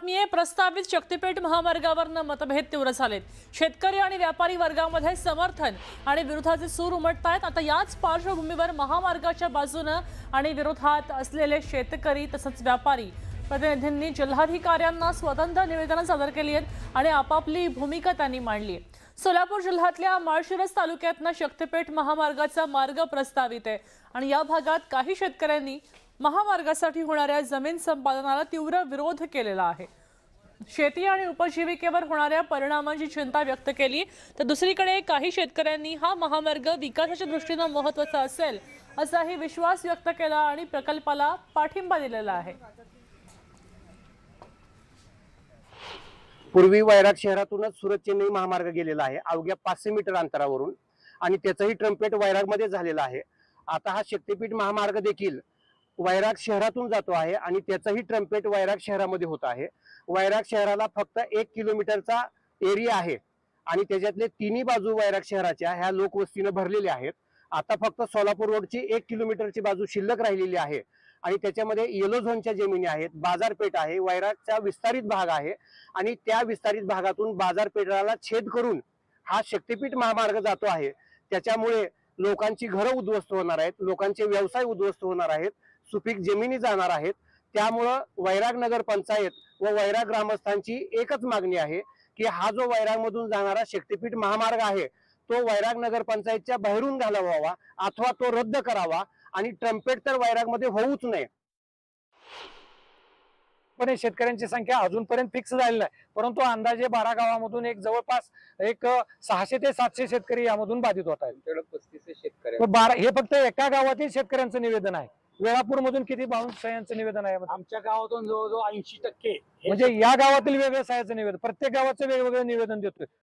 बातमी आहे। प्रस्तावित शक्तीपीठ महामार्गावरनं मतभेद तीव्र झालेत। शेतकरी आणि व्यापारी वर्गामध्ये समर्थन आणि विरोधाचे सूर उमटतायत। आता याच पार्श्वभूमीवर महामार्गाच्या बाजूने आणि विरोधात असलेले शेतकरी तसंच व्यापारी प्रतिनिधींनी जिल्हाधिकाऱ्यांना स्वतंत्र निवेदन सादर केली आहेत आणि आपापली भूमिका त्यांनी मांडली आहे। सोलापूर जिल्ह्यातल्या माळशिरस तालुक्यातनं शक्तीपीठ महामार्गाचा मार्ग प्रस्तावित आहे आणि या भागात काही शेतकऱ्यांनी महामार्गासाठी होणाऱ्या जमीन संपादनाला तीव्र विरोध केलेला आहे। शेती आणि उपजीविकेवर होणाऱ्या परिणामांची चिंता व्यक्त केली, तर दुसरीकडे काही शेतकऱ्यांनी हा महामार्ग विकासाच्या दृष्टीने महत्त्वाचा असेल असाही विश्वास व्यक्त केला आणि प्रकल्पाला पाठिंबा दिलेला आहे। पूर्वी वैराग शहरातूनच सुरत चेन्नई महामार्ग गेलेला आहे अवघ्या 500 मीटर अंतरावरून आणि त्याचंही ट्रम्पेट वैरागमध्ये झालेला आहे। आता हा शक्तीपीठ महामार्ग देखील वैराग शहरातून जातो आहे आणि त्याचंही ट्रम्पेट वैराग शहरामध्ये होत आहे। वैराग शहराला फक्त 1 किलोमीटरचा एरिया आहे आणि त्याच्यातले तिन्ही बाजू वैराग शहराच्या ह्या लोकवस्तीने भरलेल्या आहेत। आता फक्त सोलापूर रोडची 1 किलोमीटरची बाजू शिल्लक राहिलेली आहे आणि त्याच्यामध्ये येलो झोनच्या जमिनी आहेत, बाजारपेठ आहे, वैरागचा विस्तारित भाग आहे आणि त्या विस्तारित भागातून बाजारपेठाला छेद करून हा शक्तीपीठ महामार्ग जातो आहे। त्याच्यामुळे लोकांची घरं उद्ध्वस्त होणार आहेत, लोकांचे व्यवसाय उद्ध्वस्त होणार आहेत, सुपीक जमिनी जाणार आहेत। त्यामुळे वैराग नगर पंचायत व वैराग ग्रामस्थांची एकच मागणी आहे की हा जो वैराग मधून जाणारा शक्तीपीठ महामार्ग आहे तो वैराग नगर पंचायतच्या बाहेरून घालवावा अथवा तो रद्द करावा आणि ट्रम्पेट तर वैराग मध्ये होऊच नये। पण शेतकऱ्यांची संख्या अजूनपर्यंत फिक्स झालेली नाही, परंतु अंदाजे 12 गावांमधून एक जवळपास 600 ते 700 शेतकरी यामधून बाधित होत आहेत। 35 शेतकरी हे फक्त एका गावातील शेतकऱ्यांचं निवेदन आहे। वेळापूर मधून किती व्यवसायांचं निवेदन आहे? आमच्या गावातून जवळजवळ 80% म्हणजे या गावातील व्यवसायाचं निवेदन, प्रत्येक गावाचं वेगवेगळं निवेदन देतोय।